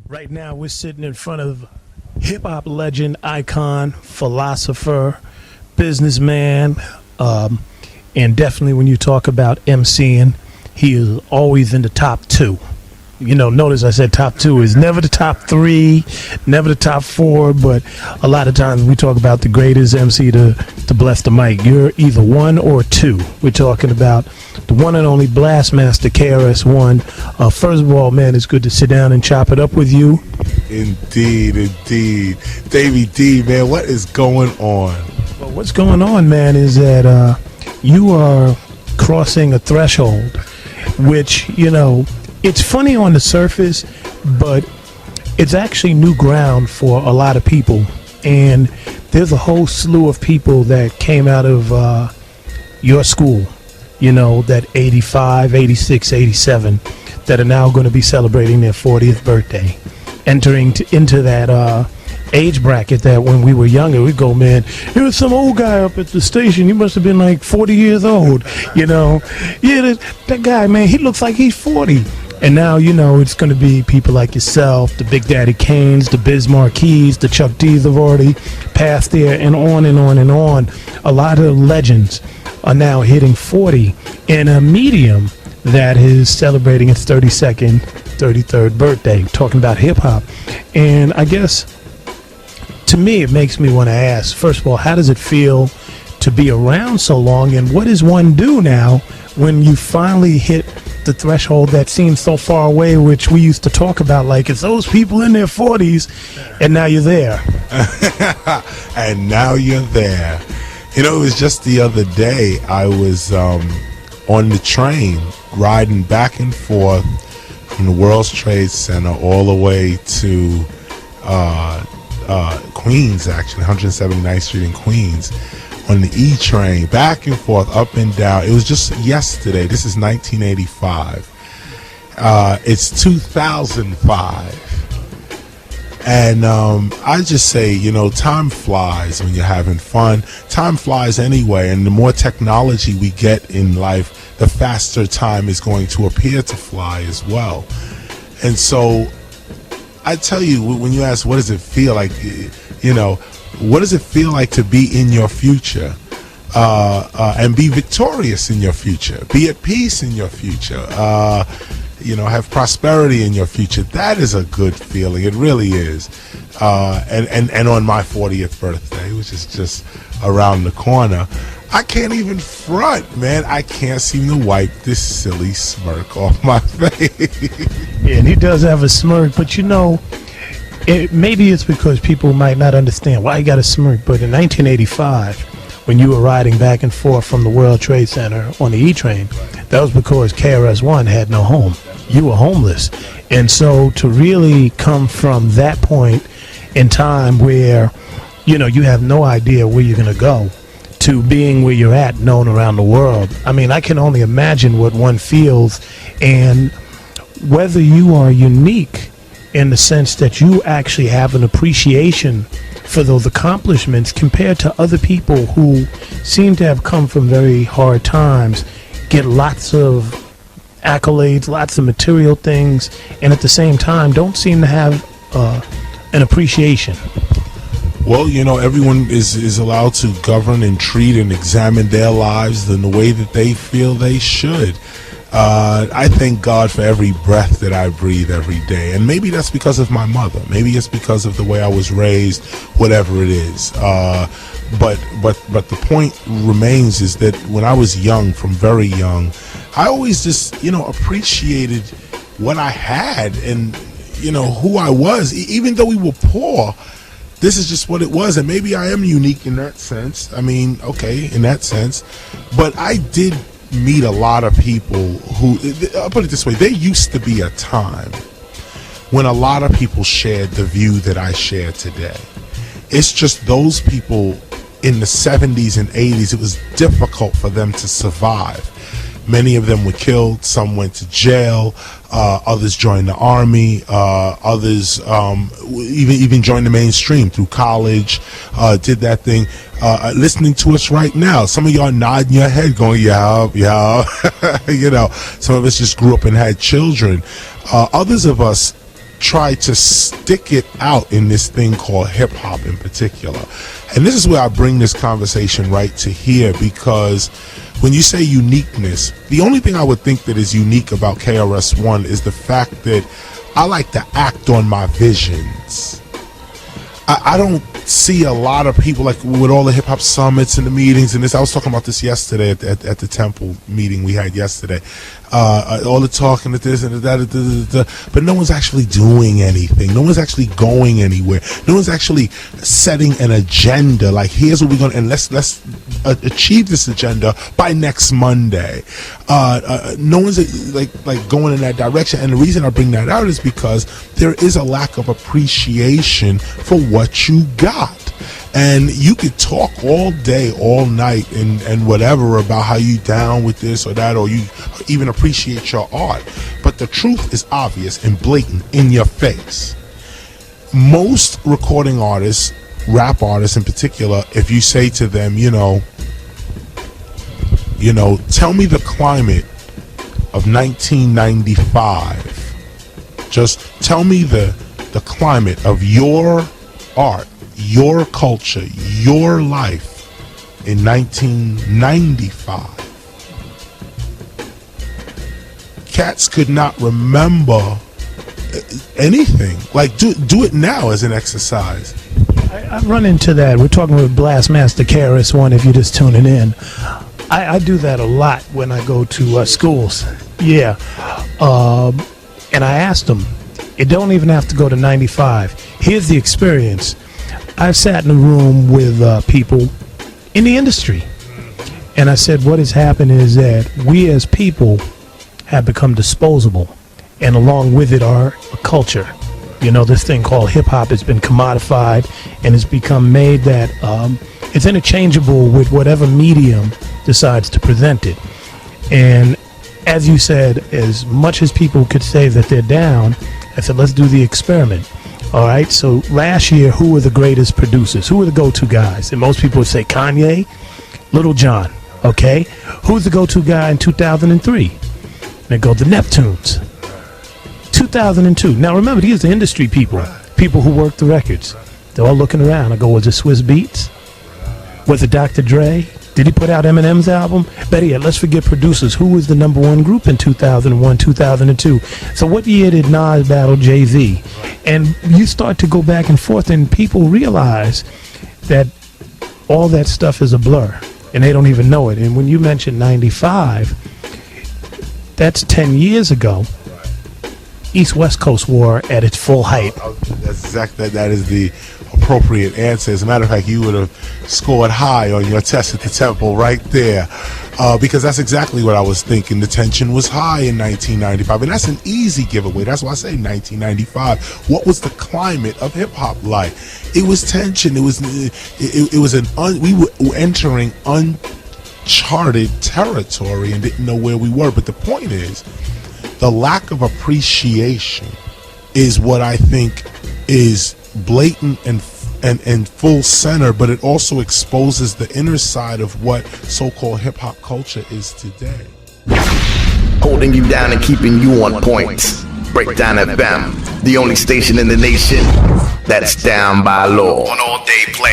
Right now, we're sitting in front of hip hop legend, icon, philosopher, businessman, and definitely when you talk about MCing, he is always in the top two. You know, notice I said top two is never the top three, never the top four, but a lot of times we talk about the greatest MC to bless the mic. You're either one or two. We're talking about the one and only Blastmaster KRS-One. First of all, man, it's good to sit down and chop it up with you. Indeed. Davey D, man, what is going on? Well, what's going on, man, is that you are crossing a threshold, which, you know, it's funny on the surface, but it's actually new ground for a lot of people. And there's a whole slew of people that came out of your school, you know, that 85, 86, 87, that are now going to be celebrating their 40th birthday, entering into that age bracket that when we were younger, we'd go, man, there was some old guy up at the station. He must have been like 40 years old, you know. Yeah, that guy, man, he looks like he's 40. And now, you know, it's going to be people like yourself, the Big Daddy Kanes, the Biz Marquis, the Chuck D's have already passed there, and on and on and on. A lot of legends are now hitting 40 in a medium that is celebrating its 32nd, 33rd birthday, talking about hip-hop. And I guess, to me, it makes me want to ask, first of all, how does it feel to be around so long, and what does one do now when you finally hit the threshold that seems so far away, which we used to talk about, like it's those people in their 40s, and now you're there. And now you're there. You know, it was just the other day I was on the train riding back and forth from the World Trade Center all the way to Queens, actually, 179th Street in Queens, on the E train, back and forth, up and down. It was just yesterday. This is 1985. It's 2005. And I just say, you know, time flies when you're having fun. Time flies anyway, and the more technology we get in life, the faster time is going to appear to fly as well. And so I tell you, when you ask what does it feel like, you know, what does it feel like to be in your future and be victorious in your future, be at peace in your future, you know, have prosperity in your future? That is a good feeling. It really is. And on my 40th birthday, which is just around the corner, I can't even front, man. I can't seem to wipe this silly smirk off my face. Yeah, and he does have a smirk, but you know, maybe it's because people might not understand why he got a smirk, but in 1985, when you were riding back and forth from the World Trade Center on the E-Train, that was because KRS-One had no home. You were homeless. And so to really come from that point in time where, you know, you have no idea where you're going to go, to being where you're at, known around the world, I mean, I can only imagine what one feels, and whether you are unique in the sense that you actually have an appreciation for those accomplishments compared to other people who seem to have come from very hard times, get lots of accolades, lots of material things, and at the same time don't seem to have an appreciation. Well, you know, everyone is allowed to govern and treat and examine their lives in the way that they feel they should. I thank God for every breath that I breathe every day, and maybe that's because of my mother. Maybe it's because of the way I was raised. Whatever it is, but the point remains is that when I was young, from very young, I always just, you know, appreciated what I had and, you know, who I was, even though we were poor. This is just what it was, and maybe I am unique in that sense. I mean, okay, in that sense, but I did meet a lot of people who, I'll put it this way, there used to be a time when a lot of people shared the view that I share today. It's just those people in the 70s and 80s, it was difficult for them to survive. Many of them were killed, some went to jail, others joined the army, others even joined the mainstream through college, did that thing. Listening to us right now, some of y'all nodding your head going, yeah. You know, some of us just grew up and had children. Others of us tried to stick it out in this thing called hip hop in particular. And this is where I bring this conversation right to here, because when you say uniqueness, the only thing I would think that is unique about KRS-One is the fact that I like to act on my visions. I don't see a lot of people, like with all the hip hop summits and the meetings and this. I was talking about this yesterday at the Temple meeting we had yesterday. All the talking at this and that, but no one's actually doing anything. No one's actually going anywhere. No one's actually setting an agenda. Like, here's what we're gonna, and let's achieve this agenda by next Monday. No one's like going in that direction. And the reason I bring that out is because there is a lack of appreciation for what you got. And you could talk all day, all night, and whatever about how you down with this or that, or you even appreciate your art. But the truth is obvious and blatant in your face. Most recording artists, rap artists in particular, if you say to them, tell me the climate of 1995. Just tell me the climate of your art, your culture, your life in 1995. Cats could not remember anything. Like, do it now as an exercise. I run into that. We're talking with Blastmaster KRS-One if you're just tuning in. I do that a lot when I go to schools. Yeah. And I asked them, it don't even have to go to 95. Here's the experience. I've sat in a room with people in the industry, and I said, what has happened is that we as people have become disposable, and along with it our culture. This thing called hip-hop has been commodified, and it's become made that it's interchangeable with whatever medium decides to present it. And as you said, as much as people could say that they're down, I said, let's do the experiment. All right, so last year, who were the greatest producers? Who were the go-to guys? And most people would say Kanye, Little John, okay? Who's the go-to guy in 2003? They go the Neptunes. 2002. Now, remember, these are industry people, people who work the records. They're all looking around. I go, was it Swiss Beats? Was it Dr. Dre? Did he put out Eminem's album? Better yet, let's forget producers. Who was the number one group in 2001, 2002? So what year did Nas battle Jay-Z? And you start to go back and forth, and people realize that all that stuff is a blur, and they don't even know it. And when you mention 95, that's 10 years ago. East-West Coast War at its full height. That's exactly, that is the appropriate answer. As a matter of fact, you would have scored high on your test at the Temple right there, because that's exactly what I was thinking. The tension was high in 1995, and that's an easy giveaway. That's why I say 1995. What was the climate of hip hop like? It was tension. We were entering uncharted territory and didn't know where we were. But the point is, the lack of appreciation is what I think is blatant and full center, but it also exposes the inner side of what so-called hip-hop culture is today. Holding you down and keeping you on point. Breakdown FM, the only station in the nation that's down by law. On all day play.